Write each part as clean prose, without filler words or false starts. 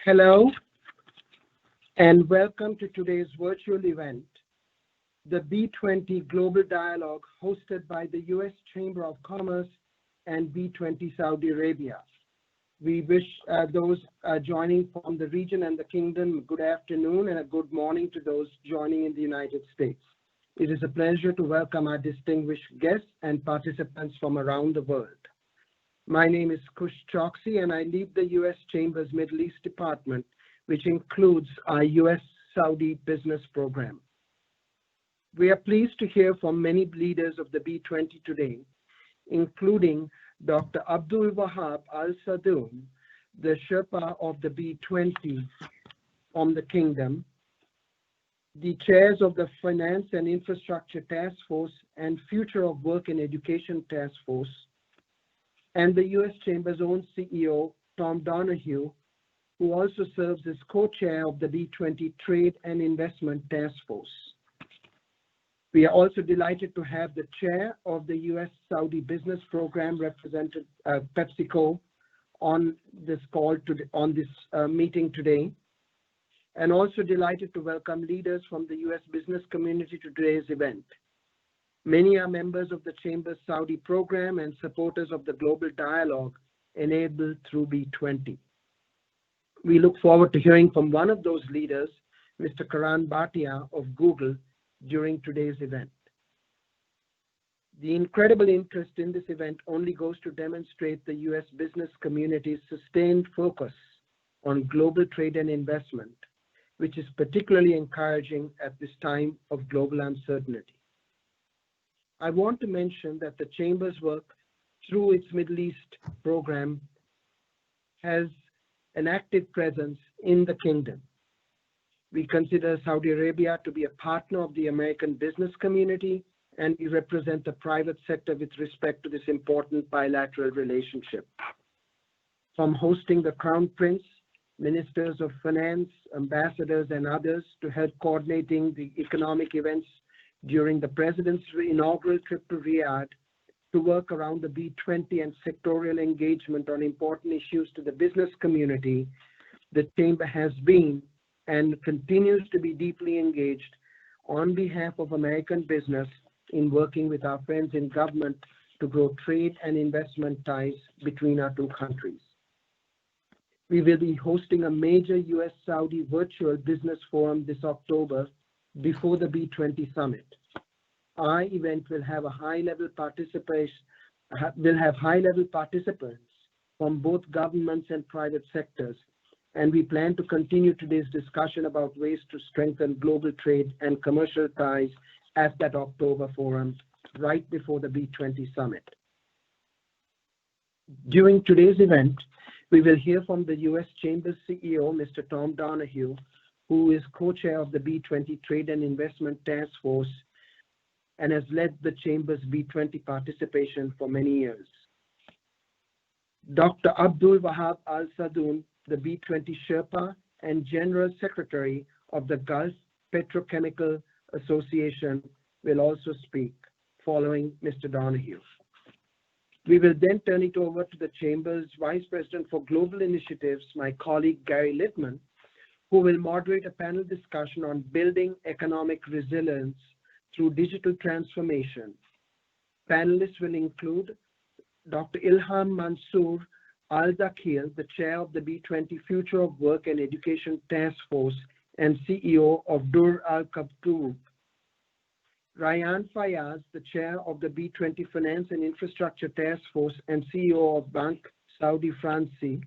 Hello, and welcome to today's virtual event, the B20 Global Dialogue hosted by the U.S. Chamber of Commerce and B20 Saudi Arabia. We wish those joining from the region and the kingdom good afternoon and a good morning to those joining in the United States. It is a pleasure to welcome our distinguished guests and participants from around the world. My name is Kush Choksi, and I lead the U.S. Chamber's Middle East Department, which includes our U.S.-Saudi business program. We are pleased to hear from many leaders of the B20 today, including Dr. Abdul Wahab Al-Sadoun, the Sherpa of the B20 from the Kingdom, the chairs of the Finance and Infrastructure Task Force and Future of Work and Education Task Force, and the U.S. Chamber's own CEO, Tom Donohue, who also serves as co-chair of the B20 Trade and Investment Task Force. We are also delighted to have the chair of the U.S.-Saudi Business Program, Representative PepsiCo, on this call meeting today, and also delighted to welcome leaders from the U.S. business community to today's event. Many are members of the Chamber's Saudi program and supporters of the global dialogue enabled through B20. We look forward to hearing from one of those leaders, Mr. Karan Bhatia of Google, during today's event. The incredible interest in this event only goes to demonstrate the U.S. business community's sustained focus on global trade and investment, which is particularly encouraging at this time of global uncertainty. I want to mention that the Chamber's work through its Middle East program has an active presence in the Kingdom. We consider Saudi Arabia to be a partner of the American business community, and we represent the private sector with respect to this important bilateral relationship. From hosting the Crown Prince, ministers of finance, ambassadors, and others to help coordinating the economic events during the President's inaugural trip to Riyadh, to work around the B20 and sectorial engagement on important issues to the business community, the Chamber has been and continues to be deeply engaged on behalf of American business in working with our friends in government to grow trade and investment ties between our two countries. We will be hosting a major US-Saudi virtual business forum this October before the B20 summit. Our event will have high-level participants from both governments and private sectors, and we plan to continue today's discussion about ways to strengthen global trade and commercial ties at that October forum right before the B20 summit. During today's event, we will hear from the U.S. Chamber's CEO, Mr. Tom Donohue, who is co-chair of the B20 Trade and Investment Task Force and has led the Chamber's B20 participation for many years. Dr. Abdul Wahab Al-Sadoun, the B20 Sherpa and General Secretary of the Gulf Petrochemical Association, will also speak following Mr. Donohue. We will then turn it over to the Chamber's Vice President for Global Initiatives, my colleague Gary Littman, who will moderate a panel discussion on building economic resilience through digital transformation. Panelists will include Dr. Ilham Mansour, Al-Dakheel, the chair of the B20 Future of Work and Education Task Force and CEO of Dur Alkuttab, Rayan Fayez, the chair of the B20 Finance and Infrastructure Task Force and CEO of Banque Saudi Fransi,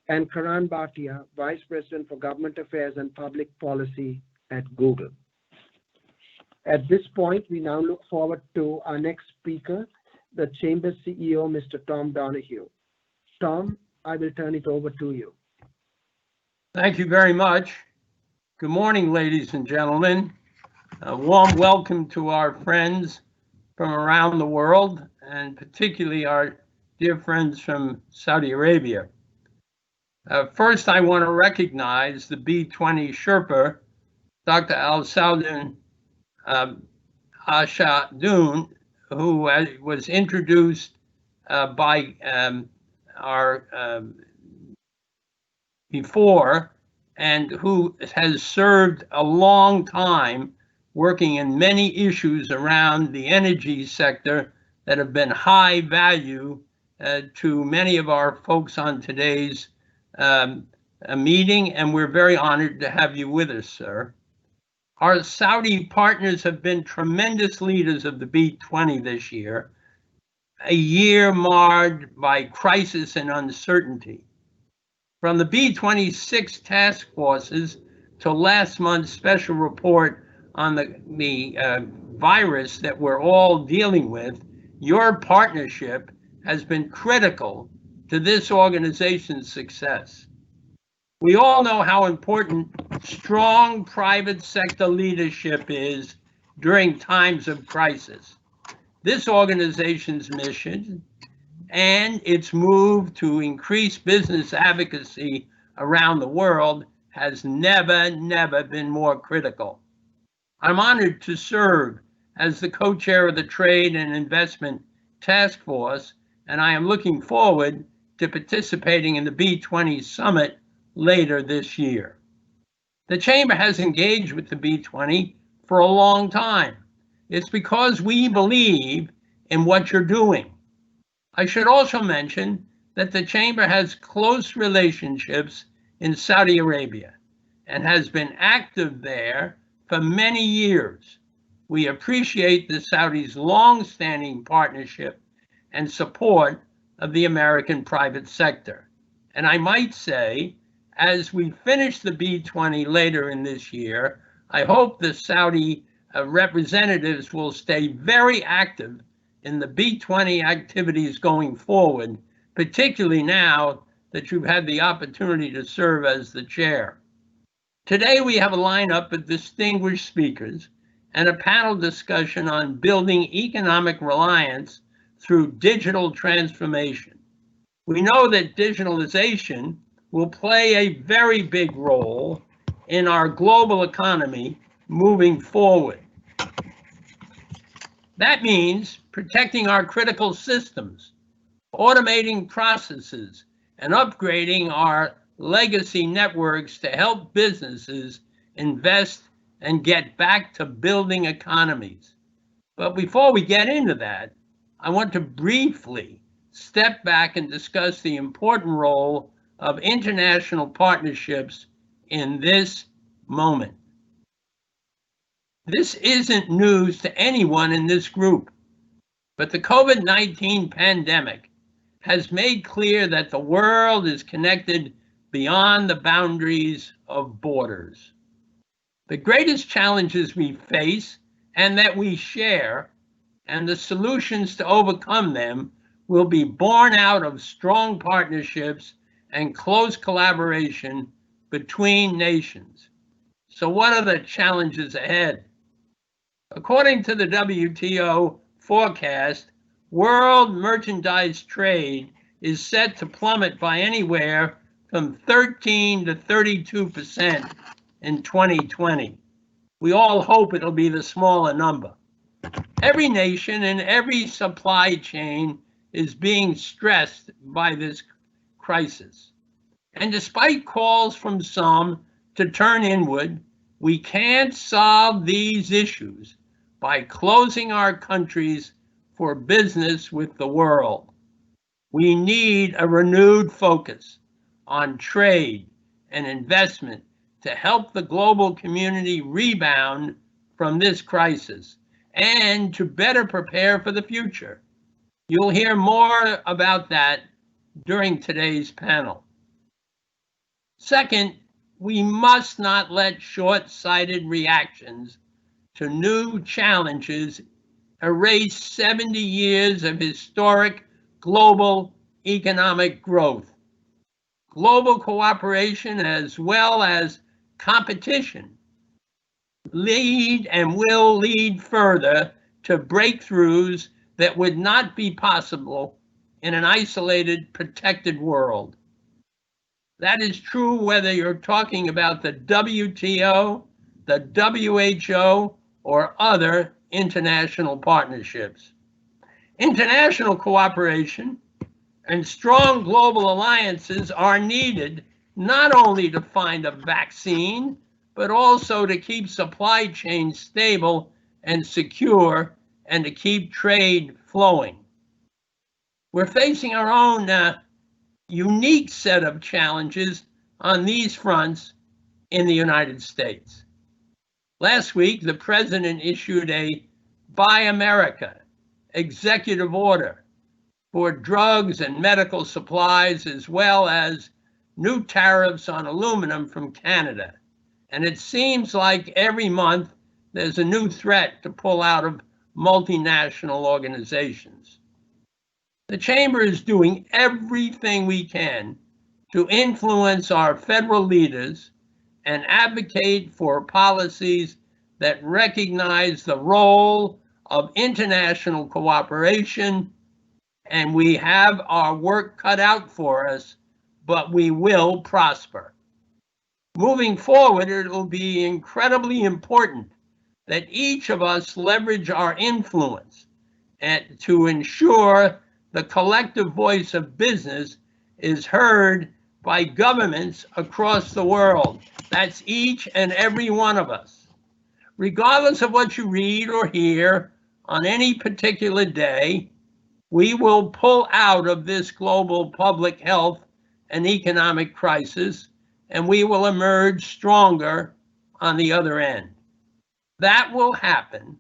and Karan Bhatia, Vice President for Government Affairs and Public Policy at Google. At this point, we now look forward to our next speaker, the Chamber's CEO, Mr. Tom Donohue. Tom, I will turn it over to you. Thank you very much. Good morning, ladies and gentlemen. A warm welcome to our friends from around the world, and particularly our dear friends from Saudi Arabia. First, I want to recognize the B20 Sherpa, Dr. Al-Sadoun Ashadoun, who was introduced by our before and who has served a long time working in many issues around the energy sector that have been high value to many of our folks on today's meeting, and we're very honored to have you with us, sir. Our Saudi partners have been tremendous leaders of the B20 this year, a year marred by crisis and uncertainty. From the B26 task forces to last month's special report on the virus that we're all dealing with, your partnership has been critical to this organization's success. We all know how important strong private sector leadership is during times of crisis. This organization's mission and its move to increase business advocacy around the world has never been more critical. I'm honored to serve as the co-chair of the Trade and Investment Task Force, and I am looking forward to participating in the B20 Summit later this year. The Chamber has engaged with the B20 for a long time. It's because we believe in what you're doing. I should also mention that the Chamber has close relationships in Saudi Arabia and has been active there for many years. We appreciate the Saudis' long-standing partnership and support of the American private sector. And I might say, as we finish the B20 later in this year, I hope the Saudi representatives will stay very active in the B20 activities going forward, particularly now that you've had the opportunity to serve as the chair. Today we have a lineup of distinguished speakers and a panel discussion on building economic reliance through digital transformation. We know that digitalization will play a very big role in our global economy moving forward. That means protecting our critical systems, automating processes, and upgrading our legacy networks to help businesses invest and get back to building economies. But before we get into that, I want to briefly step back and discuss the important role of international partnerships in this moment. This isn't news to anyone in this group, but the COVID-19 pandemic has made clear that the world is connected beyond the boundaries of borders. The greatest challenges we face and that we share, and the solutions to overcome them, will be born out of strong partnerships and close collaboration between nations. So what are the challenges ahead? According to the WTO forecast, world merchandise trade is set to plummet by anywhere from 13 to 32% in 2020. We all hope it'll be the smaller number. Every nation and every supply chain is being stressed by this crisis. And despite calls from some to turn inward, we can't solve these issues by closing our countries for business with the world. We need a renewed focus on trade and investment to help the global community rebound from this crisis and to better prepare for the future. You'll hear more about that during today's panel. Second, we must not let short-sighted reactions to new challenges erase 70 years of historic global economic growth. Global cooperation as well as competition lead and will lead further to breakthroughs that would not be possible in an isolated, protected world. That is true whether you're talking about the WTO, the WHO, or other international partnerships. International cooperation and strong global alliances are needed not only to find a vaccine, but also to keep supply chains stable and secure and to keep trade flowing. We're facing our own unique set of challenges on these fronts in the United States. Last week, the president issued a Buy America executive order for drugs and medical supplies, as well as new tariffs on aluminum from Canada. And it seems like every month there's a new threat to pull out of multinational organizations. The Chamber is doing everything we can to influence our federal leaders and advocate for policies that recognize the role of international cooperation. And we have our work cut out for us, but we will prosper. Moving forward, it will be incredibly important that each of us leverage our influence and to ensure the collective voice of business is heard by governments across the world. That's each and every one of us. Regardless of what you read or hear on any particular day, we will pull out of this global public health and economic crisis, and we will emerge stronger on the other end. That will happen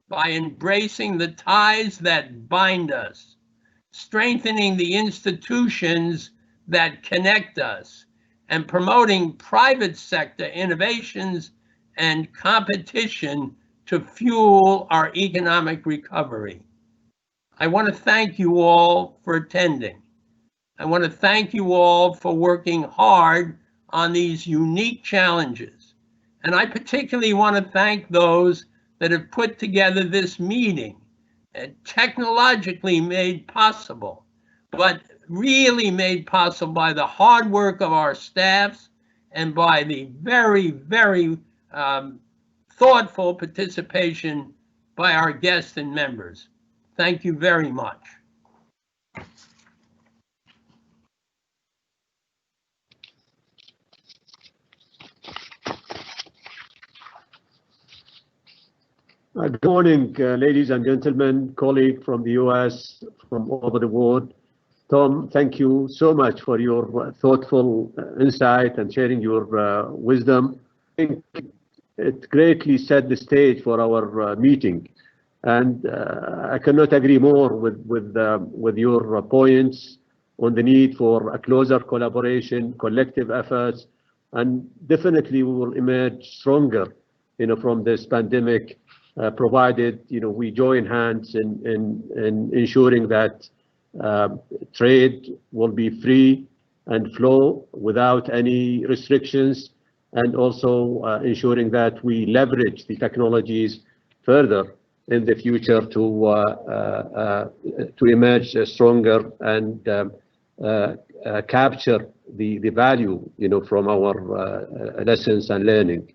by embracing the ties that bind us, strengthening the institutions that connect us, and promoting private sector innovations and competition to fuel our economic recovery. I want to thank you all for attending. I want to thank you all for working hard on these unique challenges. And I particularly want to thank those that have put together this meeting, technologically made possible, but really made possible by the hard work of our staffs and by the very, very thoughtful participation by our guests and members. Thank you very much. Good morning, ladies and gentlemen, colleagues from the US, from all over the world. Tom, thank you so much for your thoughtful insight and sharing your wisdom. I think it greatly set the stage for our meeting. And I cannot agree more with your points on the need for a closer collaboration, collective efforts, and definitely we will emerge stronger, from this pandemic, provided, we join hands in ensuring that trade will be free and flow without any restrictions, and also ensuring that we leverage the technologies further in the future to emerge stronger and capture the value, from our lessons and learning.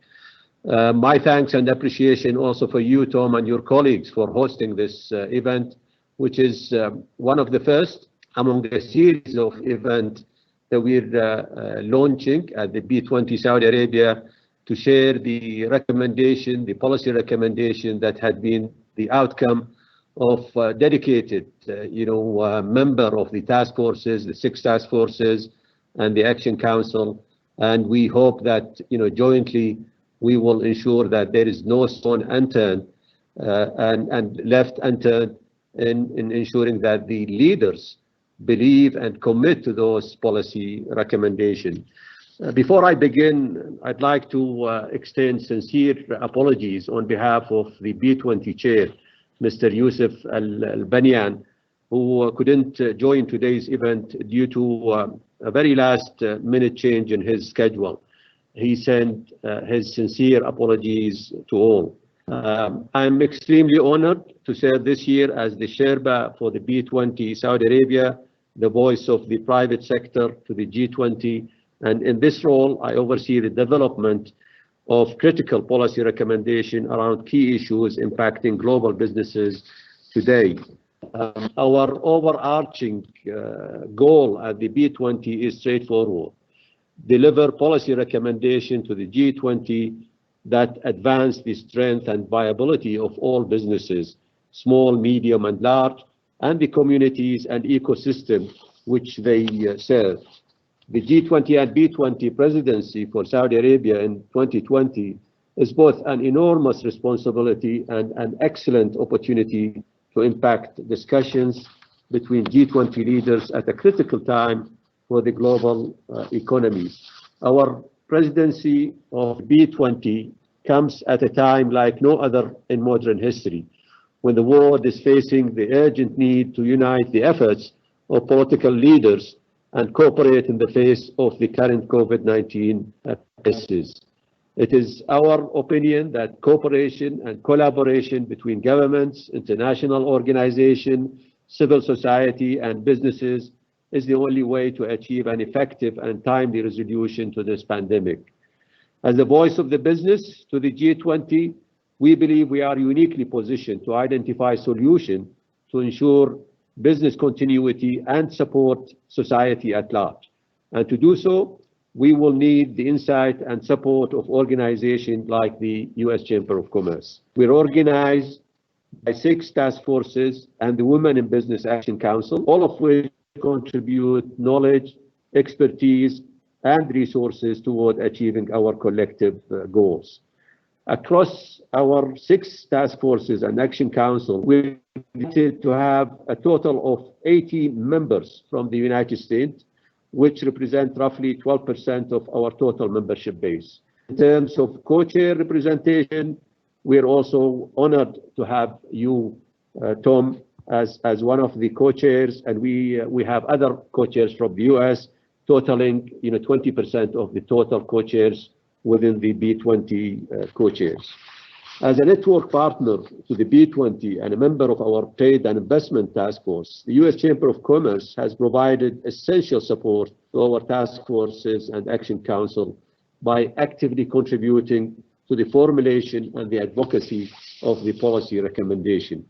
My thanks and appreciation also for you, Tom, and your colleagues for hosting this event, which is one of the first among a series of events that we're launching at the B20 Saudi Arabia to share the recommendation, the policy recommendation that had been the outcome of dedicated, member of the task forces, the 6 task forces, and the Action Council. And we hope that, jointly, we will ensure that there is no stone unturned and left unturned in ensuring that the leaders believe and commit to those policy recommendations. Before I begin, I'd like to extend sincere apologies on behalf of the B20 chair, Mr. Yousef Al-Benyan, who couldn't join today's event due to a very last minute change in his schedule. He sent his sincere apologies to all. I'm extremely honored to serve this year as the Sherpa for the B20 Saudi Arabia, the voice of the private sector to the G20. And in this role, I oversee the development of critical policy recommendation around key issues impacting global businesses today. Our overarching goal at the B20 is straightforward: deliver policy recommendation to the G20 that advance the strength and viability of all businesses, small, medium, and large, and the communities and ecosystem which they serve. The G20 and B20 presidency for Saudi Arabia in 2020 is both an enormous responsibility and an excellent opportunity to impact discussions between G20 leaders at a critical time for the global economy. Our presidency of B20 comes at a time like no other in modern history, when the world is facing the urgent need to unite the efforts of political leaders and cooperate in the face of the current COVID-19 crisis. It is our opinion that cooperation and collaboration between governments, international organizations, civil society, and businesses is the only way to achieve an effective and timely resolution to this pandemic. As the voice of the business to the G20, we believe we are uniquely positioned to identify solutions to ensure business continuity and support society at large. And to do so, we will need the insight and support of organizations like the U.S. Chamber of Commerce. We're organized by 6 task forces and the Women in Business Action Council, all of which contribute knowledge, expertise, and resources toward achieving our collective goals. Across our 6 task forces and action council, we need to have a total of 80 members from the United States, which represent roughly 12% of our total membership base. In terms of co-chair representation, we're also honored to have you, Tom, as one of the co-chairs, and we have other co-chairs from the US, totaling 20% of the total co-chairs within the B20 co-chairs. As a network partner to the B20 and a member of our Trade and Investment Task Force, the U.S. Chamber of Commerce has provided essential support to our task forces and Action Council by actively contributing to the formulation and the advocacy of the policy recommendation.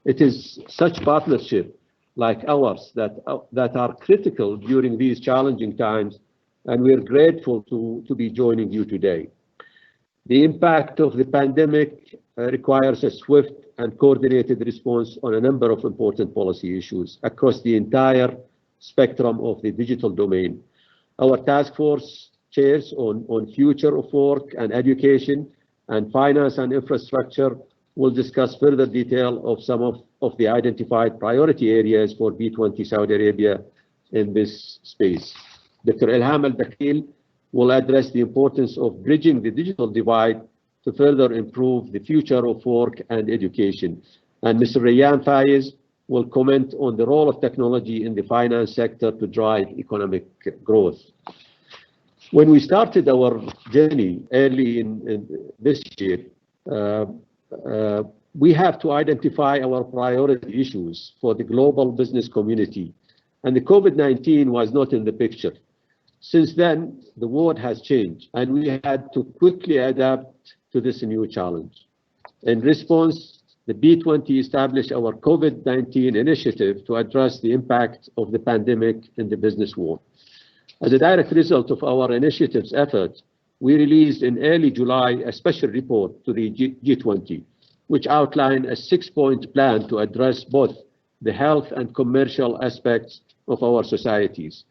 It is such partnership like ours that are critical during these challenging times, and we're grateful to be joining you today. The impact of the pandemic requires a swift and coordinated response on a number of important policy issues across the entire spectrum of the digital domain. Our task force chairs on future of work and education and finance and infrastructure will discuss further detail of some of the identified priority areas for B20 Saudi Arabia in this space. Dr. Ilham Al-Dakheel will address the importance of bridging the digital divide to further improve the future of work and education. And Mr. Rayan Fayez will comment on the role of technology in the finance sector to drive economic growth. When we started our journey early in this year, we have to identify our priority issues for the global business community, and the COVID-19 was not in the picture. Since then, the world has changed, and we had to quickly adapt to this new challenge. In response, the B20 established our COVID-19 initiative to address the impact of the pandemic in the business world. As a direct result of our initiative's efforts, we released in early July a special report to the G20, which outlined a 6-point plan to address both the health and commercial aspects of our societies.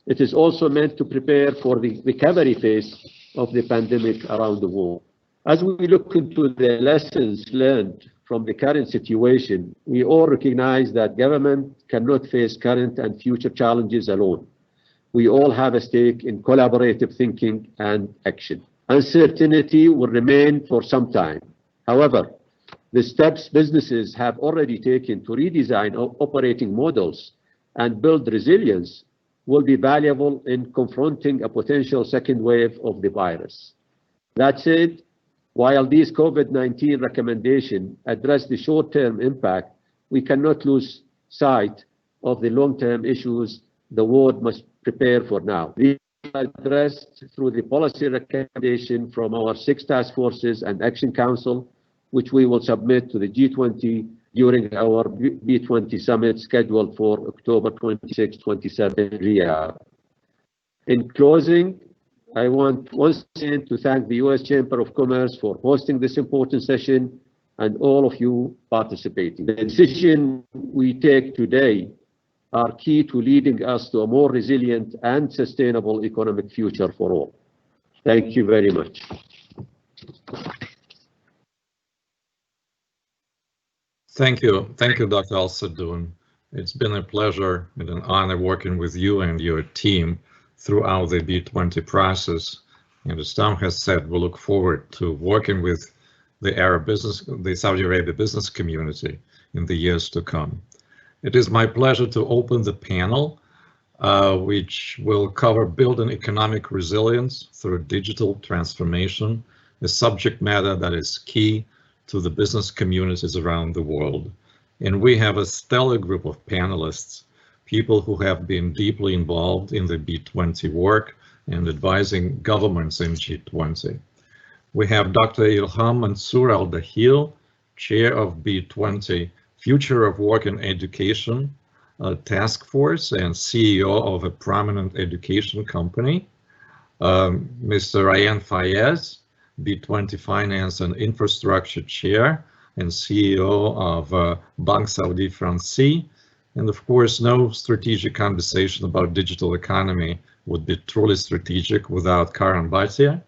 It is also meant to prepare for the recovery phase of the pandemic around the world. As we look into the lessons learned from the current situation, we all recognize that government cannot face current and future challenges alone. We all have a stake in collaborative thinking and action. Uncertainty will remain for some time. However, the steps businesses have already taken to redesign operating models and build resilience will be valuable in confronting a potential second wave of the virus. That said, while these COVID-19 recommendations address the short-term impact, we cannot lose sight of the long-term issues the world must prepare for now. These are addressed through the policy recommendation from our 6 task forces and Action Council, which we will submit to the G20 during our B20 summit scheduled for October 26-27 in Riyadh. In closing, I want once again to thank the U.S. Chamber of Commerce for hosting this important session and all of you participating. The decision we take today are key to leading us to a more resilient and sustainable economic future for all. Thank you very much. Thank you, Dr. Al-Sadoun. It's been a pleasure and an honor working with you and your team throughout the B20 process. And as Tom has said, we look forward to working with the Saudi Arabia business community in the years to come. It is my pleasure to open the panel, which will cover building economic resilience through digital transformation, a subject matter that is key to the business communities around the world. And we have a stellar group of panelists, people who have been deeply involved in the B20 work and advising governments in G20. We have Dr. Ilham Mansour Al-Dakheel, Chair of B20 Future of Work and Education Task Force and CEO of a prominent education company. Mr. Rayan Fayez, B20 Finance and Infrastructure Chair and CEO of Banque Saudi Fransi. And of course, no strategic conversation about digital economy would be truly strategic without Karan, Bhatia,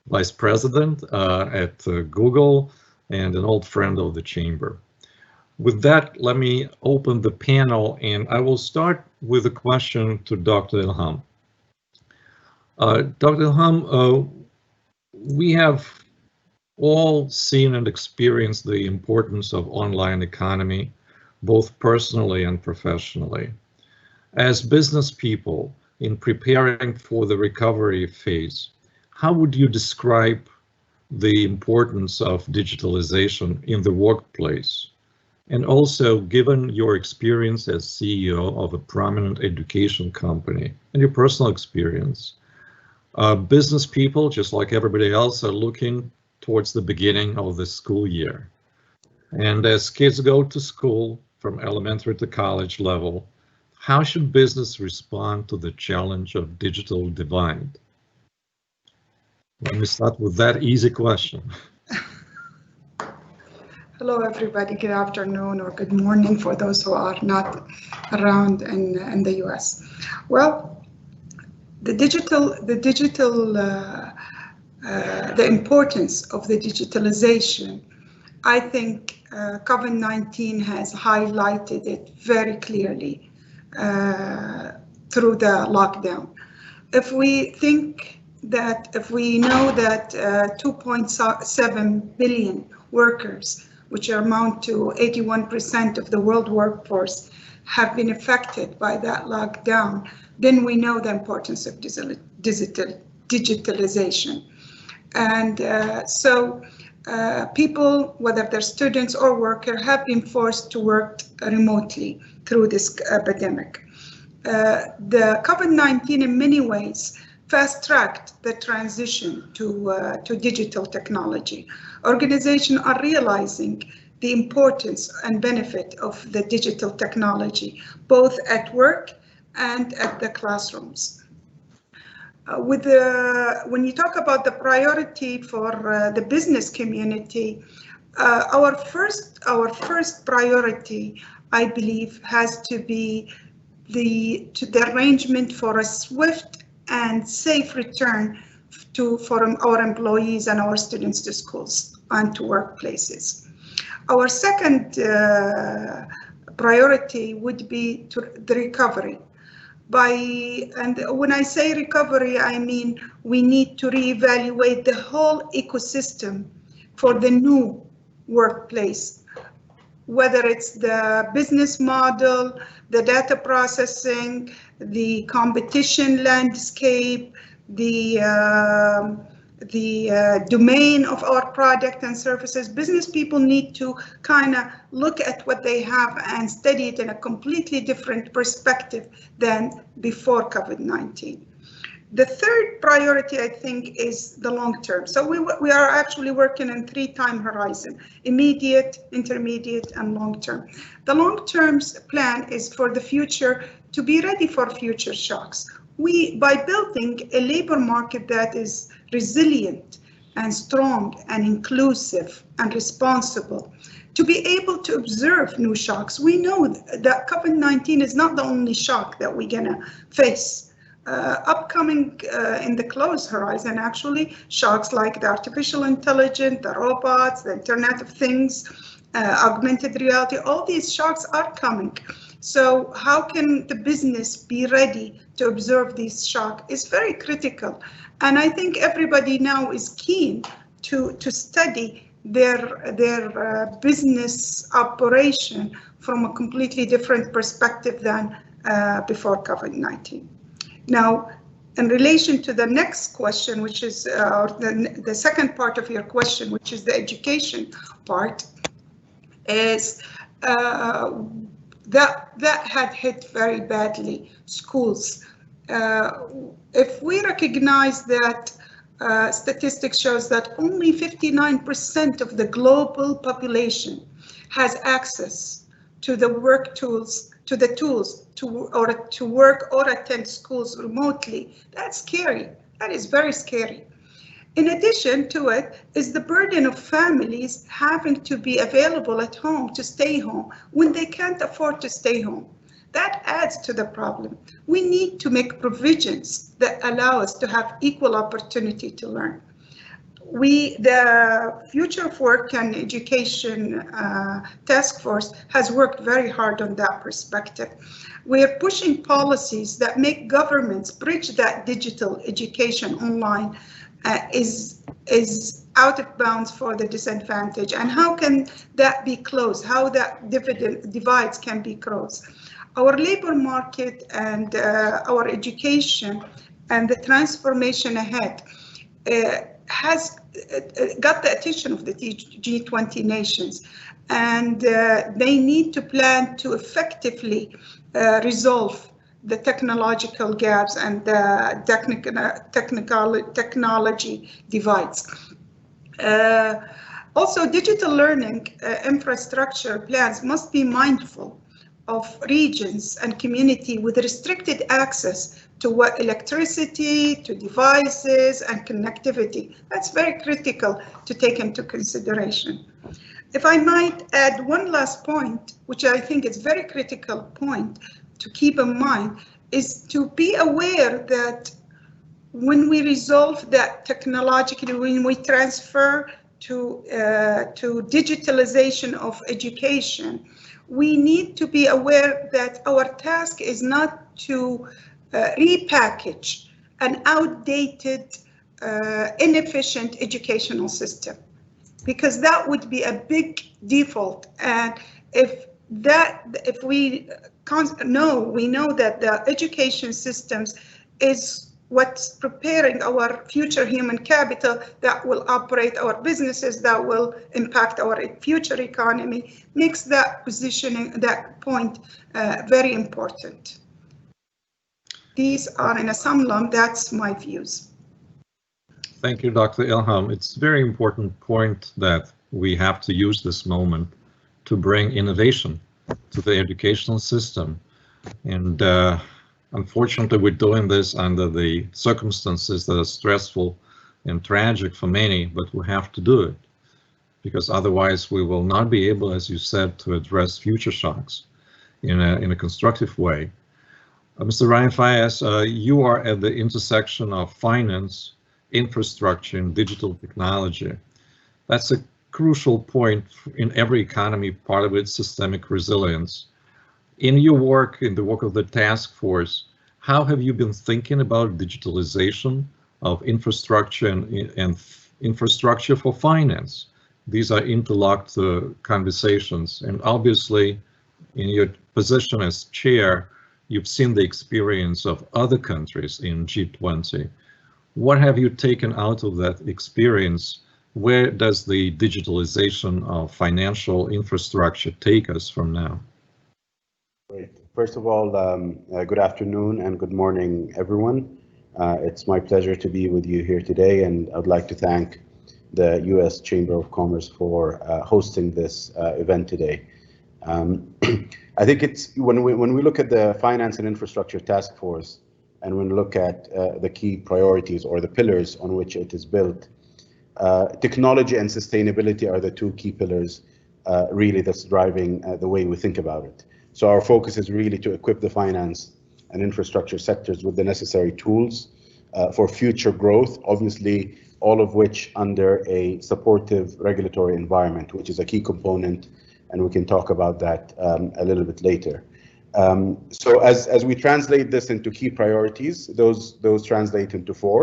Vice President at Google and an old friend of the Chamber. With that, let me open the panel, and I will start with a question to Dr. Ilham. Dr. Ilham, we have all seen and experienced the importance of online economy, both personally and professionally. As business people, in preparing for the recovery phase, how would you describe the importance of digitalization in the workplace? And also, given your experience as CEO of a prominent education company and your personal experience, business people, just like everybody else, are looking towards the beginning of the school year. And as kids go to school from elementary to college level, how should business respond to the challenge of digital divide? Let me start with that easy question. Hello, everybody. Good afternoon or good morning for those who are not around in the US. Well, the importance of the digitalization, I think COVID-19 has highlighted it very clearly through the lockdown. If we know that 2.7 billion workers, which amount to 81% of the world workforce, have been affected by that lockdown, then we know the importance of digitalization. And so people, whether they're students or workers, have been forced to work remotely through this epidemic. The COVID-19 in many ways fast-tracked the transition to digital technology. Organizations are realizing the importance and benefit of the digital technology, both at work and at the classrooms. When you talk about the priority for the business community, our first priority, I believe, has to be the arrangement for a swift and safe return for our employees and our students to schools and to workplaces. Our second priority would be the recovery. And when I say recovery, I mean we need to reevaluate the whole ecosystem for the new workplace, whether it's the business model, the data processing, the competition landscape, the domain of our product and services. Business people need to kind of look at what they have and study it in a completely different perspective than before COVID-19. The third priority, I think, is the long term. So we are actually working in 3 time horizon: immediate, intermediate, and long term. The long term plan is for the future, to be ready for future shocks. by building a labor market that is resilient and strong and inclusive and responsible, to be able to observe new shocks. We know that COVID-19 is not the only shock that we're gonna face. Upcoming in the close horizon, actually, shocks like the artificial intelligence, the robots, the Internet of Things, augmented reality, all these shocks are coming. So how can the business be ready to observe these shocks is very critical. And I think everybody now is keen to study their business operation from a completely different perspective than before COVID-19. Now, in relation to the next question, which is the second part of your question, which is the education part, is that had hit very badly schools. If we recognize that statistics shows that only 59% of the global population has access to the work tools, to work or attend schools remotely, that's scary. That is very scary. In addition to it is the burden of families having to be available at home to stay home when they can't afford to stay home. That adds to the problem. We need to make provisions that allow us to have equal opportunity to learn. The Future of Work and Education Task Force has worked very hard on that perspective. We are pushing policies that make governments bridge that digital education online is out of bounds for the disadvantaged. And how can that be closed? How that divides can be closed? Our labor market and our education and the transformation ahead has got the attention of the G20 nations, and they need to plan to effectively resolve the technological gaps and the technology divides. Also, digital learning infrastructure plans must be mindful of regions and community with restricted access to electricity, to devices, and connectivity. That's very critical to take into consideration. If I might add one last point, which I think is very critical point to keep in mind, is to be aware that when we resolve that technologically, when we transfer to digitalization of education, we need to be aware that our task is not to repackage an outdated, inefficient educational system, because that would be a big default. And we know that the education systems is what's preparing our future human capital that will operate our businesses, that will impact our future economy, makes that positioning, that point very important. These are in a summary, that's my views. Thank you, Dr. Ilham. It's a very important point that we have to use this moment to bring innovation to the educational system. And unfortunately, we're doing this under the circumstances that are stressful and tragic for many, but we have to do it because otherwise we will not be able, as you said, to address future shocks in a constructive way. Mr. Rayan Fayez, you are at the intersection of finance, infrastructure, and digital technology. That's a crucial point in every economy, part of its systemic resilience. In your work, in the work of the task force, how have you been thinking about digitalization of infrastructure and infrastructure for finance? These are interlocked conversations, and obviously in your position as chair, you've seen the experience of other countries in G20. What have you taken out of that experience? Where does the digitalization of financial infrastructure take us from now? Great. First of all, good afternoon and good morning, everyone. It's my pleasure to be with you here today, and I'd like to thank the U.S. Chamber of Commerce for hosting this event today. I think it's when we look at the Finance and Infrastructure Task Force and when we look at the key priorities or the pillars on which it is built, technology and sustainability are the two key pillars really that's driving the way we think about it. So our focus is really to equip the finance and infrastructure sectors with the necessary tools for future growth, obviously all of which under a supportive regulatory environment, which is a key component, and we can talk about that a little bit later. So as we translate this into key priorities, those translate into four: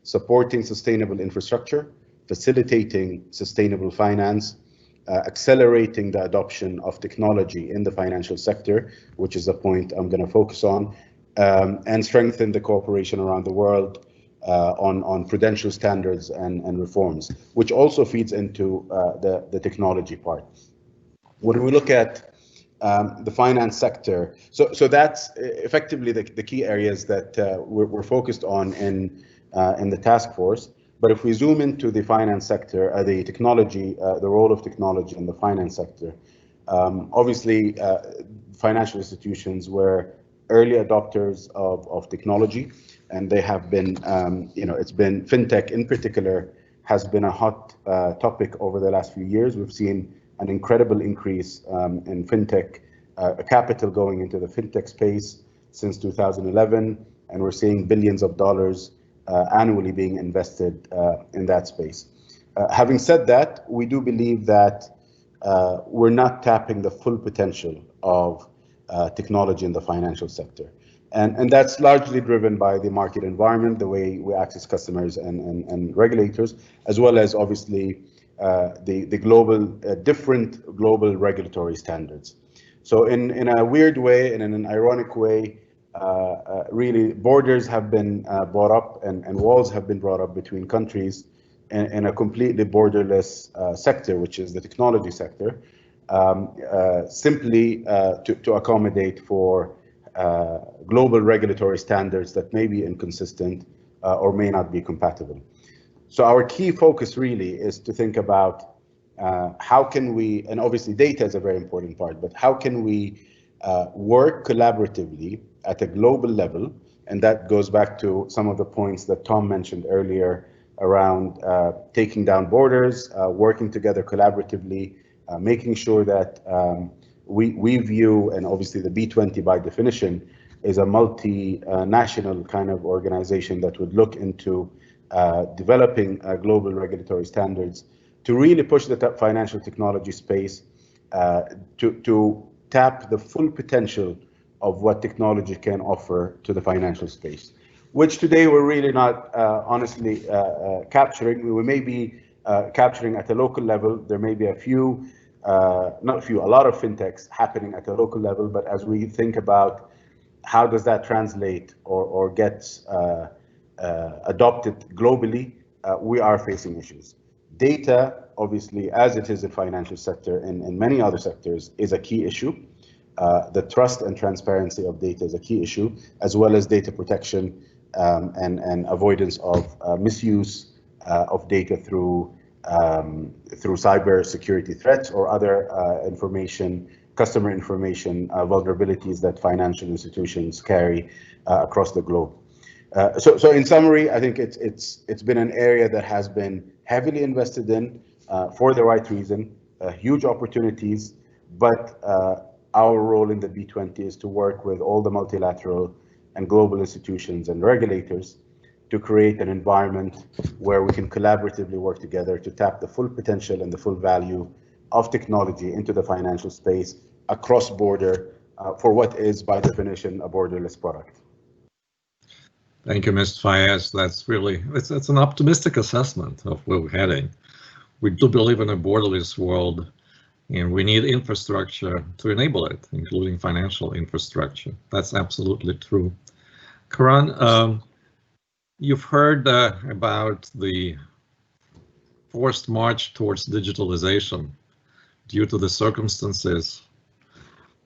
supporting sustainable infrastructure, facilitating sustainable finance, accelerating the adoption of technology in the financial sector, which is a point I'm going to focus on, and strengthen the cooperation around the world on prudential standards and reforms, which also feeds into the technology part. When we look at the finance sector, so that's effectively the key areas that we're focused on in the task force. But if we zoom into the finance sector, the technology, the role of technology in the finance sector, obviously financial institutions were early adopters of technology, and they have been, it's been fintech in particular has been a hot topic over the last few years. We've seen an incredible increase in fintech capital going into the fintech space since 2011, and we're seeing billions of dollars annually being invested in that space. Having said that, we do believe that we're not tapping the full potential of technology in the financial sector. And that's largely driven by the market environment, the way we access customers and regulators, as well as obviously the global, different global regulatory standards. So in a weird way and in an ironic way, really borders have been brought up and walls have been brought up between countries in a completely borderless sector, which is the technology sector, simply to accommodate for global regulatory standards that may be inconsistent or may not be compatible. So our key focus really is to think about how can we, and obviously data is a very important part, but how can we work collaboratively at a global level? And that goes back to some of the points that Tom mentioned earlier around taking down borders, working together collaboratively, making sure that we view, and obviously the B20 by definition is a multinational kind of organization that would look into developing global regulatory standards to really push the financial technology space to tap the full potential of what technology can offer to the financial space, which today we're really not honestly capturing. We may be capturing at a local level. There may be a lot of fintechs happening at a local level, but as we think about how does that translate or gets adopted globally, we are facing issues. Data, obviously, as it is in financial sector and in many other sectors, is a key issue. The trust and transparency of data is a key issue, as well as data protection and avoidance of misuse of data through cyber security threats or other customer information vulnerabilities that financial institutions carry across the globe. So in summary, I think it's been an area that has been heavily invested in for the right reason, huge opportunities, but our role in the B20 is to work with all the multilateral and global institutions and regulators to create an environment where we can collaboratively work together to tap the full potential and the full value of technology into the financial space across border for what is by definition a borderless product. Thank you, Mr. Fayez. That's really, it's an optimistic assessment of where we're heading. We do believe in a borderless world, and we need infrastructure to enable it, including financial infrastructure. That's absolutely true. Karan, you've heard about the forced march towards digitalization due to the circumstances.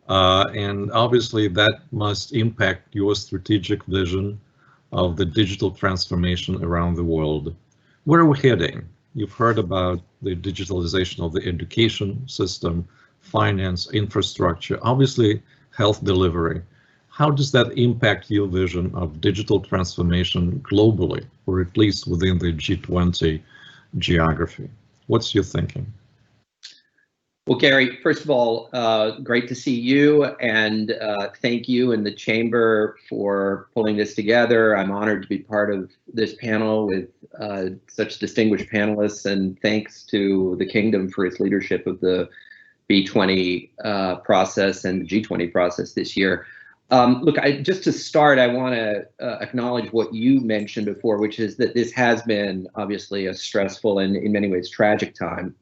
And obviously that must impact your strategic vision of the digital transformation around the world. Where are we heading? You've heard about the digitalization of the education system, finance, infrastructure, obviously health delivery. how does that impact your vision of digital transformation globally, or at least within the G20 geography? What's your thinking? Well, Gary, first of all, great to see you, and thank you and the Chamber for pulling this together. I'm honored to be part of this panel with such distinguished panelists, and thanks to the Kingdom for its leadership of the B20 process and the G20 process this year. Look, just to start, I want to acknowledge what you mentioned before, which is that this has been obviously a stressful and in many ways tragic time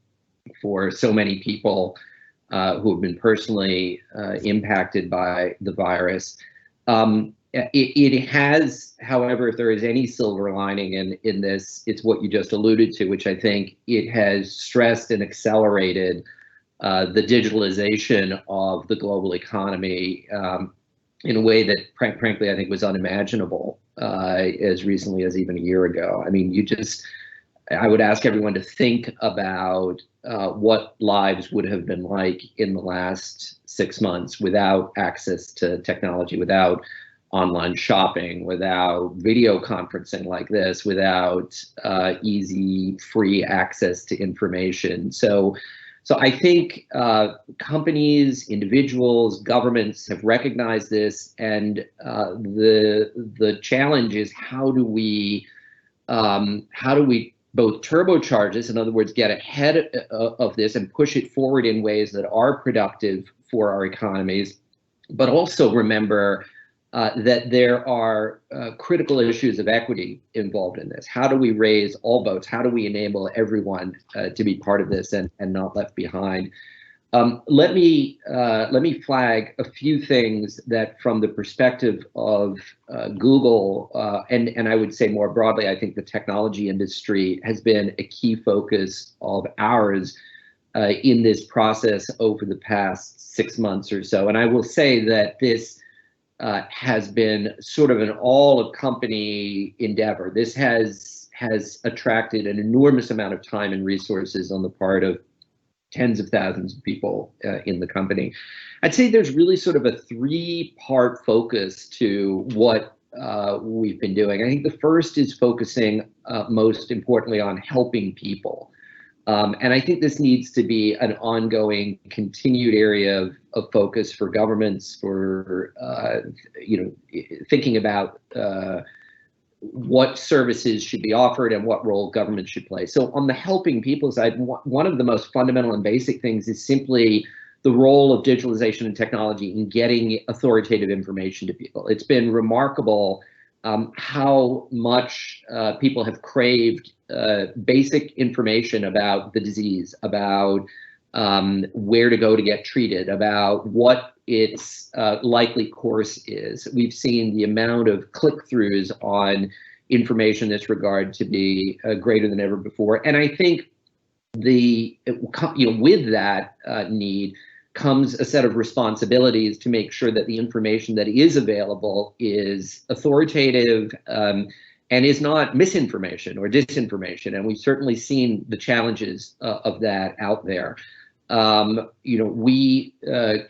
for so many people who have been personally impacted by the virus. It has, however, if there is any silver lining in this, it's what you just alluded to, which I think it has stressed and accelerated the digitalization of the global economy in a way that, frankly, I think was unimaginable as recently as even a year ago. I mean, I would ask everyone to think about what lives would have been like in the last 6 months without access to technology, without online shopping, without video conferencing like this, without easy, free access to information. So I think companies, individuals, governments have recognized this, and the challenge is how do we both turbocharge this, in other words, get ahead of this and push it forward in ways that are productive for our economies, but also remember that there are critical issues of equity involved in this. How do we raise all boats? How do we enable everyone to be part of this and not left behind? Let me flag a few things that, from the perspective of Google, and I would say more broadly, I think the technology industry has been a key focus of ours in this process over the past 6 months or so. And I will say that this has been sort of an all-company endeavor. This has attracted an enormous amount of time and resources on the part of tens of thousands of people in the company. I'd say there's really sort of a 3-part focus to what we've been doing. I think the first is focusing most importantly on helping people. And I think this needs to be an ongoing, continued area of focus for governments, for thinking about what services should be offered and what role government should play. So on the helping people side, one of the most fundamental and basic things is simply the role of digitalization and technology in getting authoritative information to people. It's been remarkable how much people have craved basic information about the disease, about where to go to get treated, about what its likely course is. We've seen the amount of click-throughs on information in this regard to be greater than ever before. And I think with that need comes a set of responsibilities to make sure that the information that is available is authoritative and is not misinformation or disinformation. And we've certainly seen the challenges of that out there. We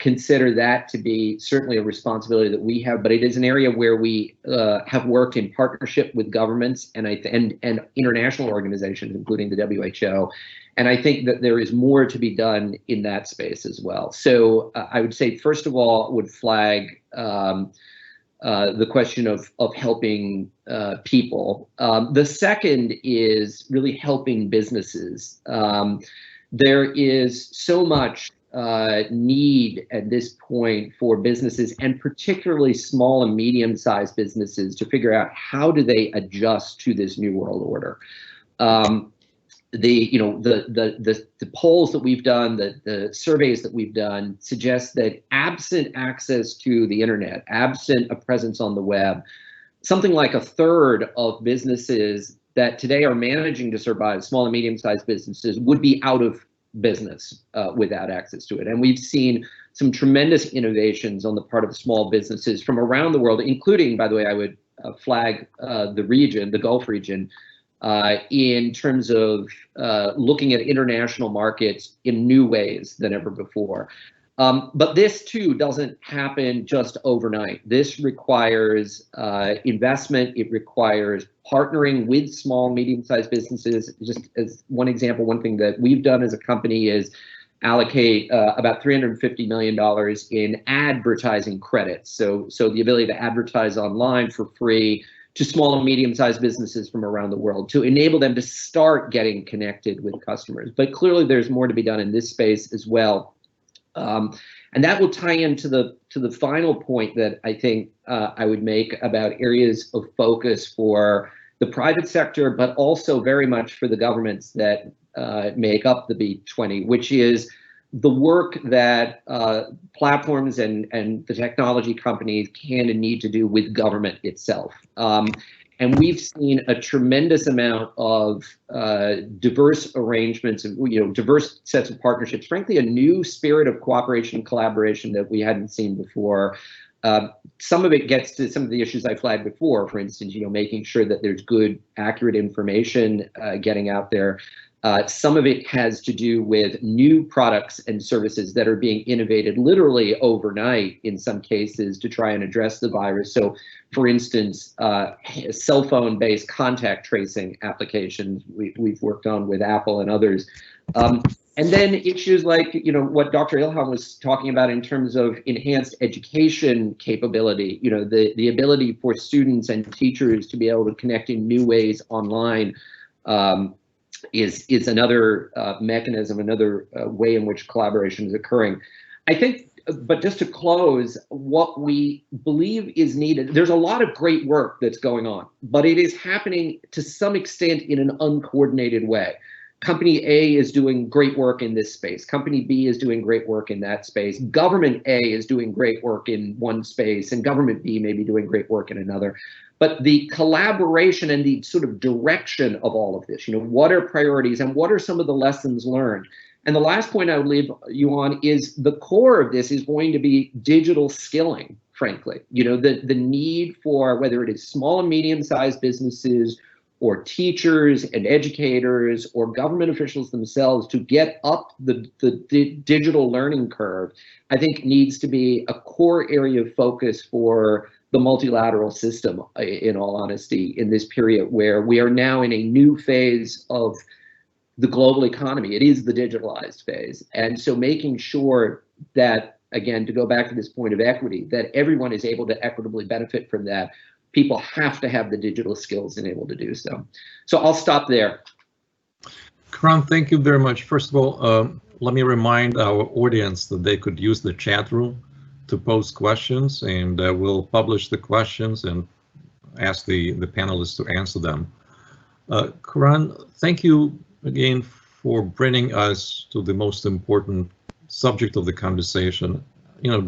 consider that to be certainly a responsibility that we have, but it is an area where we have worked in partnership with governments and international organizations, including the WHO. And I think that there is more to be done in that space as well. So I would say, first of all, would flag the question of helping people. The second is really helping businesses. There is so much need at this point for businesses, and particularly small and medium-sized businesses, to figure out how do they adjust to this new world order. The polls that we've done, the surveys that we've done suggest that absent access to the internet, absent a presence on the web, something like a third of businesses that today are managing to survive, small and medium-sized businesses, would be out of business without access to it. And we've seen some tremendous innovations on the part of small businesses from around the world, including, by the way, I would flag the region, the Gulf region, in terms of looking at international markets in new ways than ever before. But this too doesn't happen just overnight. This requires investment. It requires partnering with small, medium-sized businesses. Just as one example, one thing that we've done as a company is allocate about $350 million in advertising credits. So the ability to advertise online for free to small and medium-sized businesses from around the world to enable them to start getting connected with customers. But clearly there's more to be done in this space as well. And that will tie into the final point that I think I would make about areas of focus for the private sector, but also very much for the governments that make up the B20, which is the work that platforms and the technology companies can and need to do with government itself. And we've seen a tremendous amount of diverse arrangements, and diverse sets of partnerships. Frankly, a new spirit of cooperation and collaboration that we hadn't seen before. Some of it gets to some of the issues I flagged before. For instance, making sure that there's good, accurate information getting out there. Some of it has to do with new products and services that are being innovated literally overnight in some cases to try and address the virus. So, for instance, cell phone-based contact tracing applications we've worked on with Apple and others. And then issues like, what Dr. Ilham was talking about in terms of enhanced education capability, the ability for students and teachers to be able to connect in new ways online. Is another mechanism, another way in which collaboration is occurring. I think, but just to close, what we believe is needed, there's a lot of great work that's going on, but it is happening to some extent in an uncoordinated way. Company A is doing great work in this space. Company B is doing great work in that space. Government A is doing great work in one space, and government B may be doing great work in another. But the collaboration and the sort of direction of all of this, what are priorities and what are some of the lessons learned? And the last point I would leave you on is the core of this is going to be digital skilling, frankly. The need for, whether it is small and medium-sized businesses or teachers and educators or government officials themselves to get up the digital learning curve, I think needs to be a core area of focus for the multilateral system, in all honesty, in this period where we are now in a new phase of the global economy. It is the digitalized phase. And so making sure that, again, to go back to this point of equity, that everyone is able to equitably benefit from that. People have to have the digital skills and able to do so. So I'll stop there. Karan, thank you very much. First of all, let me remind our audience that they could use the chat room to post questions, and we'll publish the questions and ask the panelists to answer them. Karan, thank you again for bringing us to the most important subject of the conversation.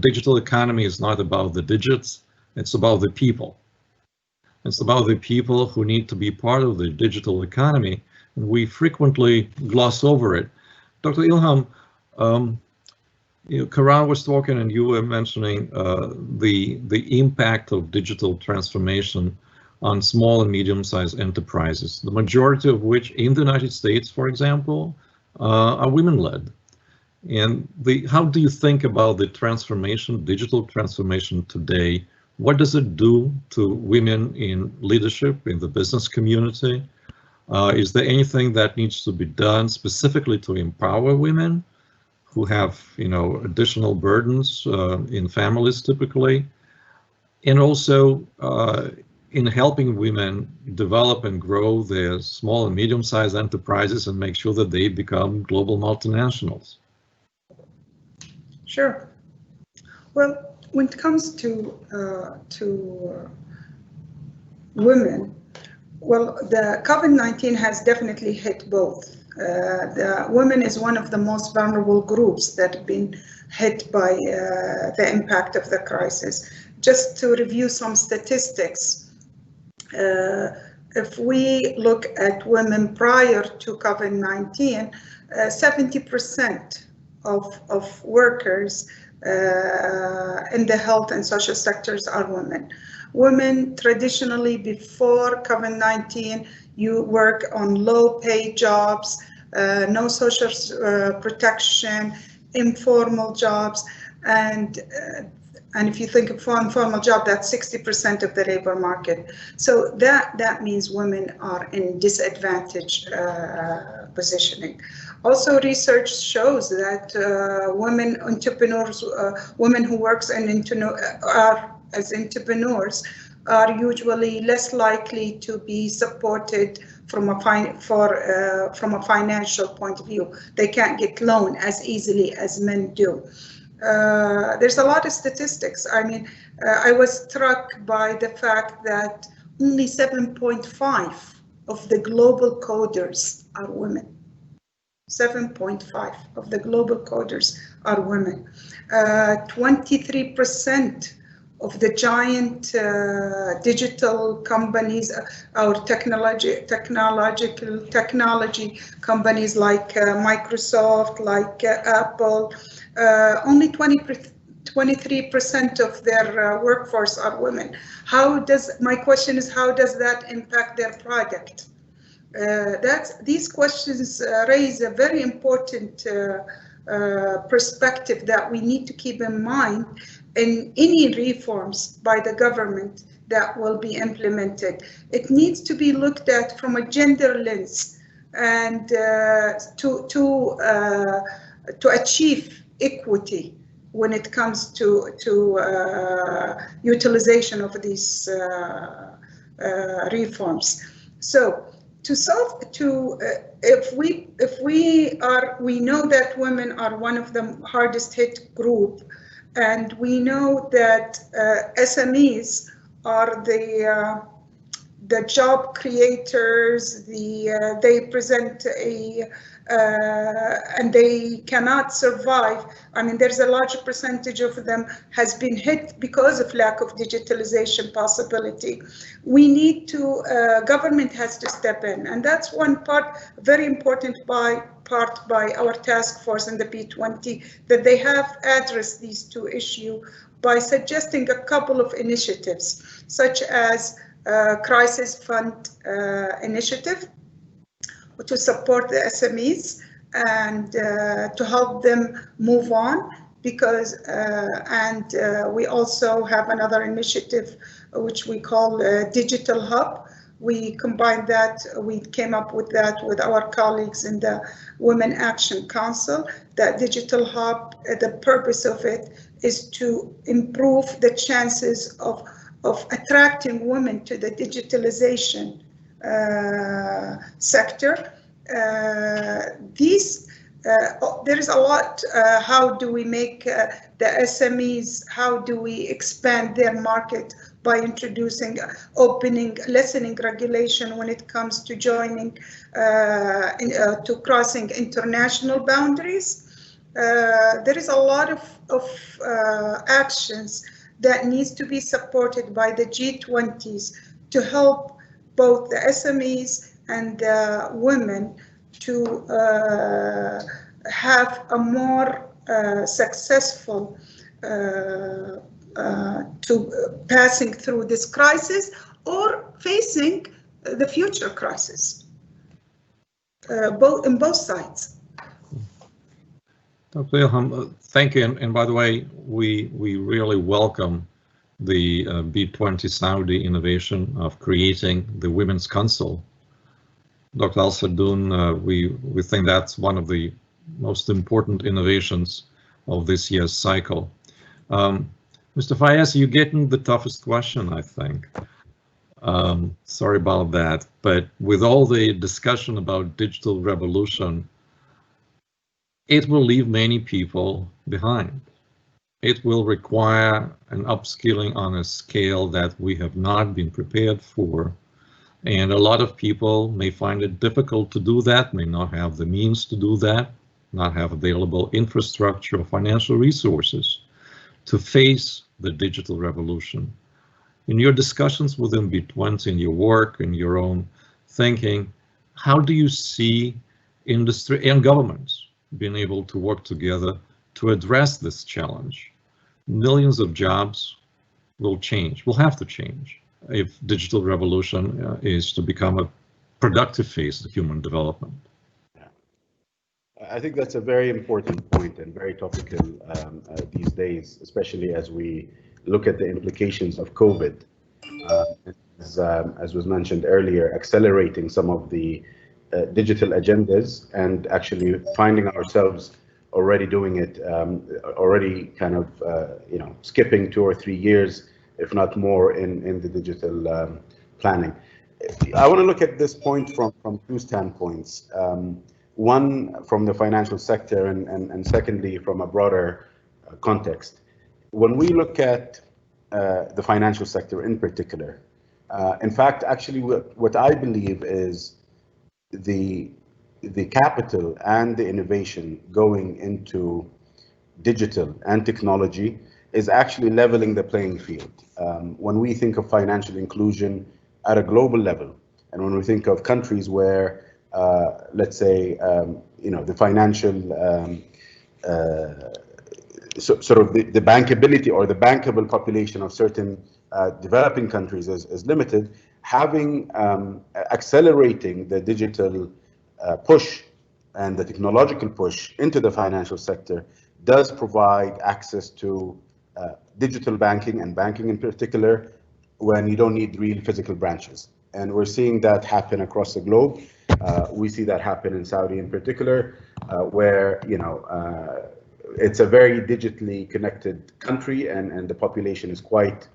Digital economy is not about the digits, it's about the people. It's about the people who need to be part of the digital economy, and we frequently gloss over it. Dr. Ilham, Karan was talking and you were mentioning the impact of digital transformation on small and medium-sized enterprises, the majority of which in the United States, for example, are women-led. And how do you think about the transformation, digital transformation today? What does it do to women in leadership, in the business community? Is there anything that needs to be done specifically to empower women who have, additional burdens in families typically, and also in helping women develop and grow their small and medium-sized enterprises and make sure that they become global multinationals? Sure. Well, when it comes to women, well, the COVID-19 has definitely hit both. The women is one of the most vulnerable groups that have been hit by the impact of the crisis. Just to review some statistics, if we look at women prior to COVID-19, 70% of workers in the health and social sectors are women. Women traditionally before COVID-19, you work on low paid jobs, no social protection, informal jobs. And if you think of informal job, that's 60% of the labor market. So that means women are in disadvantaged positioning. Also, research shows that women entrepreneurs, women who works as entrepreneurs, are usually less likely to be supported from a financial point of view. They can't get loan as easily as men do. There's a lot of statistics. I mean, I was struck by the fact that only 7.5 of the global coders are women. 7.5 of the global coders are women. 23% of the giant digital companies or technology companies like Microsoft, like Apple, only 23% of their workforce are women. My question is, how does that impact their product? These questions raise a very important perspective that we need to keep in mind in any reforms by the government that will be implemented. It needs to be looked at from a gender lens and to achieve equity when it comes to utilization of these reforms. So if we know that women are one of the hardest hit group, and we know that SMEs are the job creators, they present and they cannot survive. I mean, there's a large percentage of them has been hit because of lack of digitalization possibility. We need to, government has to step in, and that's one part, very important part by our task force in the B20, that they have addressed these two issues by suggesting a couple of initiatives, such as crisis fund initiative, to support the SMEs and to help them move on, because we also have another initiative which we call Digital Hub. We combined that, we came up with that with our colleagues in the Women Action Council. That Digital Hub, the purpose of it is to improve the chances of attracting women to the digitalization sector. There is a lot, how do we make the SMEs, how do we expand their market by introducing, lessening regulation when it comes to joining, to crossing international boundaries. There is a lot of actions that needs to be supported by the G20s to help both the SMEs and the women to have a more successful to passing through this crisis or facing the future crisis, in both sides. Dr. Ilham, thank you. And by the way, we really welcome the B20 Saudi innovation of creating the Women's Council. Dr. Al-Sadoun, we think that's one of the most important innovations of this year's cycle. Mr. Fayez, you're getting the toughest question, I think. Sorry about that, but with all the discussion about digital revolution, it will leave many people behind. It will require an upskilling on a scale that we have not been prepared for. And a lot of people may find it difficult to do that, may not have the means to do that, not have available infrastructure or financial resources to face the digital revolution. In your discussions within B20, in your work, in your own thinking, how do you see industry and governments being able to work together to address this challenge? Millions of jobs will have to change if digital revolution is to become a productive phase of human development. I think that's a very important point and very topical these days, especially as we look at the implications of COVID. As was mentioned earlier, accelerating some of the digital agendas and actually finding ourselves already doing it, already kind of, skipping 2 or 3 years, if not more, in the digital planning. I want to look at this point from 2 standpoints. One, from the financial sector, and secondly, from a broader context. When we look at the financial sector in particular, in fact, actually, what I believe is the capital and the innovation going into digital and technology is actually leveling the playing field. When we think of financial inclusion at a global level, and when we think of countries where, let's say, the financial sort of the bankability or the bankable population of certain developing countries is limited, having accelerating the digital push and the technological push into the financial sector does provide access to digital banking, and banking in particular, when you don't need real physical branches. And we're seeing that happen across the globe. We see that happen in Saudi in particular, where it's a very digitally connected country, and the population is quite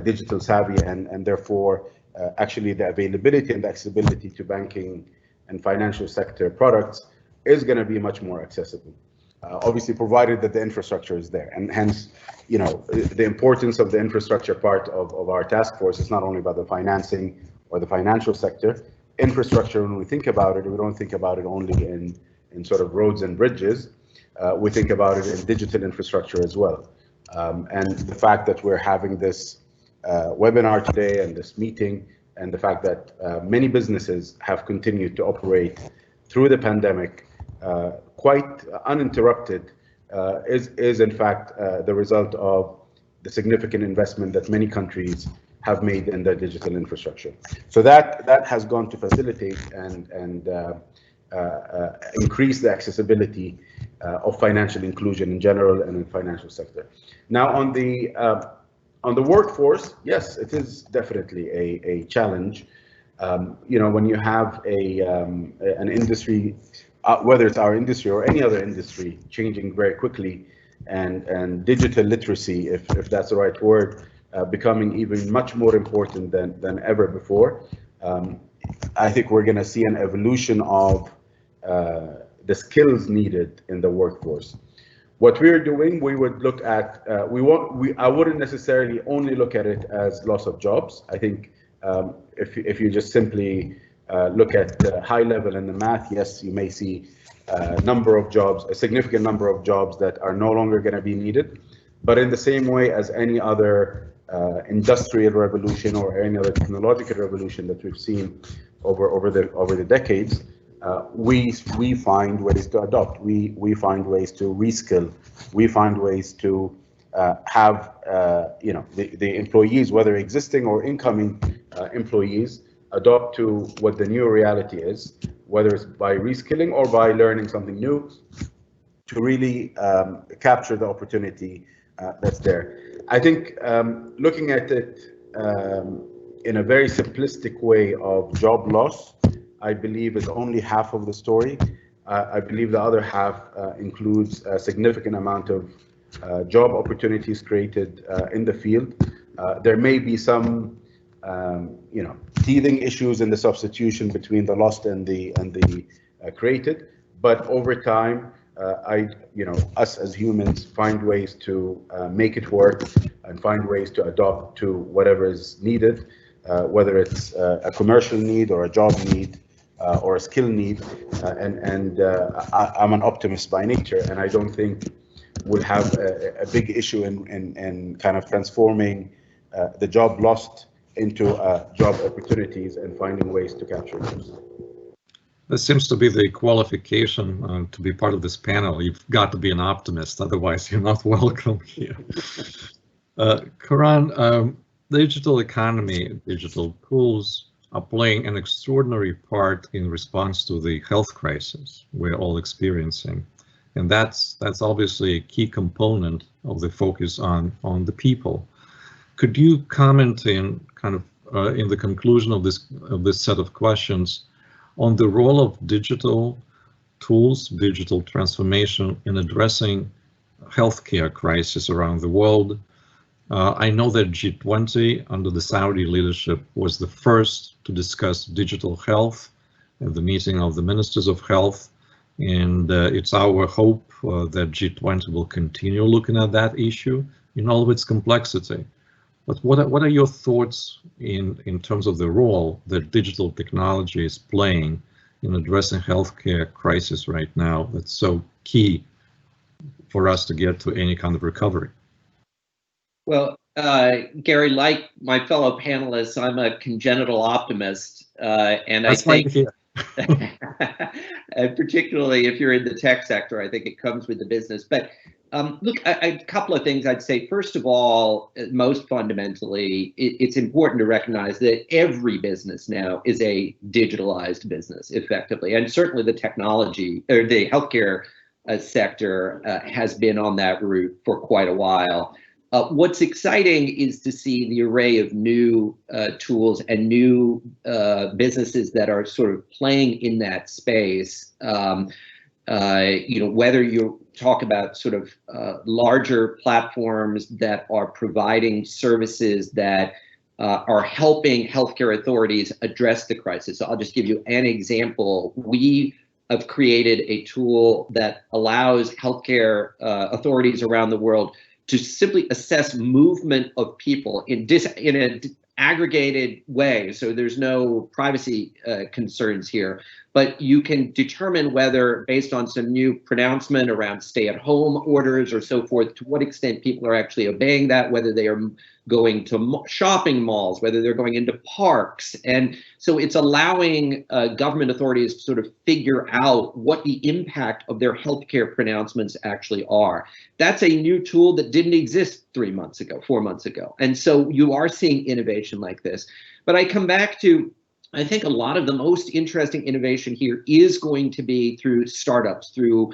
digital savvy, and therefore actually the availability and the accessibility to banking and financial sector products is going to be much more accessible. Obviously, provided that the infrastructure is there, and hence, the importance of the infrastructure part of our task force is not only about the financing or the financial sector. Infrastructure, when we think about it, we don't think about it only in sort of roads and bridges. We think about it in digital infrastructure as well. And the fact that we're having this webinar today and this meeting, and the fact that many businesses have continued to operate through the pandemic quite uninterrupted is in fact the result of the significant investment that many countries have made in their digital infrastructure. So that has gone to facilitate and increase the accessibility of financial inclusion in general and in financial sector. Now on the workforce, yes, it is definitely a challenge. When you have an industry, whether it's our industry or any other industry, changing very quickly, and digital literacy, if that's the right word, becoming even much more important than ever before. I think we're going to see an evolution of the skills needed in the workforce. What we're doing, we would look at, I wouldn't necessarily only look at it as loss of jobs. I think if you just simply look at the high level and the math, yes, you may see a significant number of jobs that are no longer going to be needed. But in the same way as any other industrial revolution or any other technological revolution that we've seen over the decades, we find ways to adopt. We find ways to reskill. We find ways to have the employees, whether existing or incoming employees, adopt to what the new reality is, whether it's by reskilling or by learning something new, to really capture the opportunity that's there. I think looking at it in a very simplistic way of job loss, I believe is only half of the story. I believe the other half includes a significant amount of job opportunities created in the field. There may be some teething issues in the substitution between the lost and the created, but over time, us as humans find ways to make it work and find ways to adopt to whatever is needed, whether it's a commercial need or a job need or a skill need. I'm an optimist by nature, and I don't think we'll have a big issue in kind of transforming the job lost into job opportunities and finding ways to capture those. This seems to be the qualification to be part of this panel. You've got to be an optimist, otherwise you're not welcome here. Karan, digital economy, digital tools are playing an extraordinary part in response to the health crisis we're all experiencing. And that's obviously a key component of the focus on the people. Could you comment in kind of in the conclusion of this set of questions on the role of digital tools, digital transformation in addressing healthcare crisis around the world? I know that G20 under the Saudi leadership was the first to discuss digital health at the meeting of the ministers of health. And it's our hope that G20 will continue looking at that issue in all of its complexity. But what are your thoughts in terms of the role that digital technology is playing in addressing healthcare crisis right now that's so key for us to get to any kind of recovery? Well, Gary, like my fellow panelists, I'm a congenital optimist, and that's I think, and particularly if you're in the tech sector, I think it comes with the business. But look, a couple of things I'd say. First of all, most fundamentally, it's important to recognize that every business now is a digitalized business, effectively, and certainly the technology or the healthcare sector has been on that route for quite a while. What's exciting is to see the array of new tools and new businesses that are sort of playing in that space. Whether you talk about sort of larger platforms that are providing services that are helping healthcare authorities address the crisis. So I'll just give you an example. We have created a tool that allows healthcare authorities around the world to simply assess movement of people in an aggregated way. So there's no privacy concerns here, but you can determine whether, based on some new pronouncement around stay-at-home orders or so forth, to what extent people are actually obeying that, whether they are going to shopping malls, whether they're going into parks. And so it's allowing government authorities to sort of figure out what the impact of their healthcare pronouncements actually are. That's a new tool that didn't exist 3 months ago, 4 months ago. And so you are seeing innovation like this. But I come back to, I think a lot of the most interesting innovation here is going to be through startups, through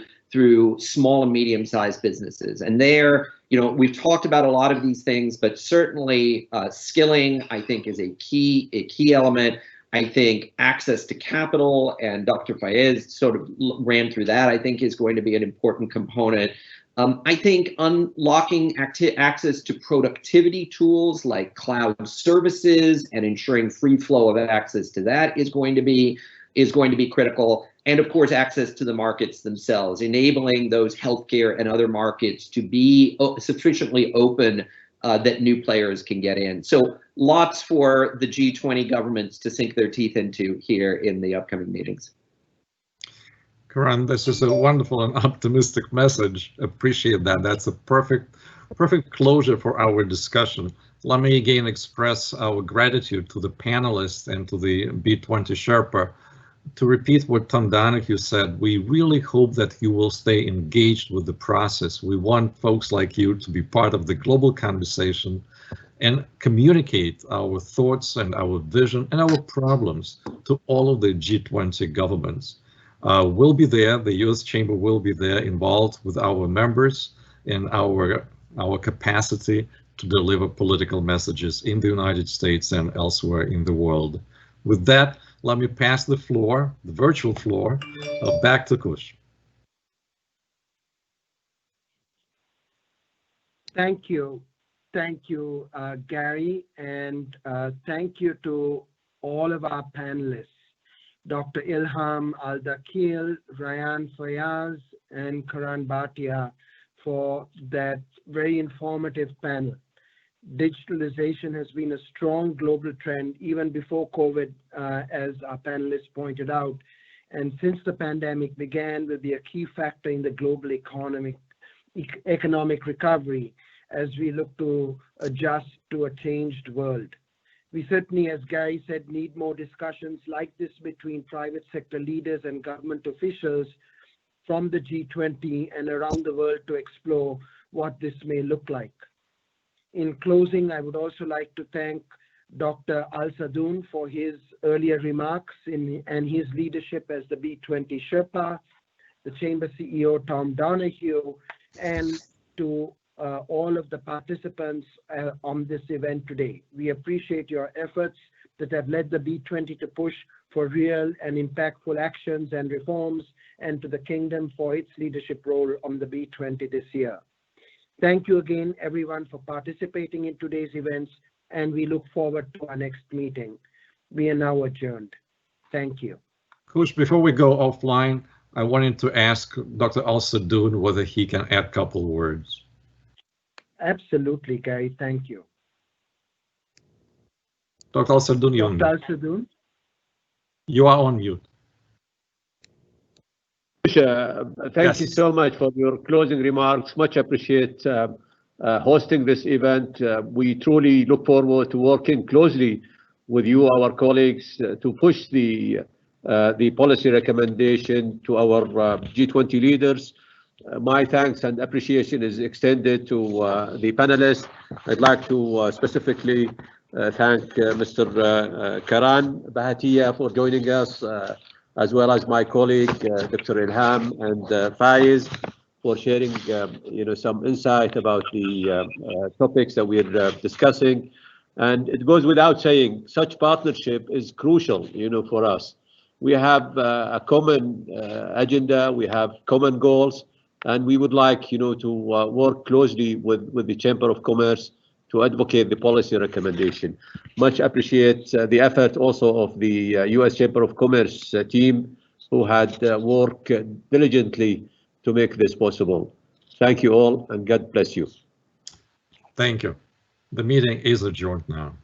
small and medium-sized businesses. And there, we've talked about a lot of these things, but certainly skilling, I think, is a key element. I think access to capital, and Dr. Fayez sort of ran through that, I think is going to be an important component. I think unlocking access to productivity tools like cloud services and ensuring free flow of access to that is going to be critical. And of course, access to the markets themselves, enabling those healthcare and other markets to be sufficiently open that new players can get in. So lots for the G20 governments to sink their teeth into here in the upcoming meetings. Karan, this is a wonderful and optimistic message. Appreciate that. That's a perfect closure for our discussion. Let me again express our gratitude to the panelists and to the B20 Sherpa. To repeat what Tom Donohue said, we really hope that you will stay engaged with the process. We want folks like you to be part of the global conversation and communicate our thoughts and our vision and our problems to all of the G20 governments. We'll be there, the US Chamber will be there, involved with our members and our capacity to deliver political messages in the United States and elsewhere in the world. With that, let me pass the floor, the virtual floor, back to Kush. Thank you. Thank you, Gary, and thank you to all of our panelists, Dr. Ilham, Al-Dakheel, Rayan, Fayez, and Karan, Bhatia, for that very informative panel. Digitalization has been a strong global trend even before COVID, as our panelists pointed out, and since the pandemic began, will be a key factor in the global economic recovery as we look to adjust to a changed world. We certainly, as Gary said, need more discussions like this between private sector leaders and government officials from the G20 and around the world to explore what this may look like. In closing, I would also like to thank Dr. Al-Sadoun for his earlier remarks and his leadership as the B20 Sherpa, the Chamber CEO, Tom Donohue, and to all of the participants on this event today. We appreciate your efforts that have led the B20 to push for real and impactful actions and reforms, and to the Kingdom for its leadership role on the B20 this year. Thank you again, everyone, for participating in today's events, and we look forward to our next meeting. We are now adjourned. Thank you. Kush, before we go offline, I wanted to ask Dr. Al-Sadoun whether he can add a couple words. Absolutely, Gary. Thank you. Dr. Al-Sadoun, Dr. Al-Sadoun? You are on mute. Thank you so much for your closing remarks. Much appreciate hosting this event. We truly look forward to working closely with you, our colleagues, to push the policy recommendation to our G20 leaders. My thanks and appreciation is extended to the panelists. I'd like to specifically thank Mr. Karan Bhatia for joining us, as well as my colleague, Dr. Ilham and Fayez, for sharing some insight about the topics that we're discussing. And it goes without saying, such partnership is crucial, for us. We have a common agenda, we have common goals, and we would like, to work closely with the Chamber of Commerce to advocate the policy recommendation. Much appreciate the effort also of the U.S. Chamber of Commerce team, who had worked diligently to make this possible. Thank you all, and God bless you. Thank you. The meeting is adjourned now.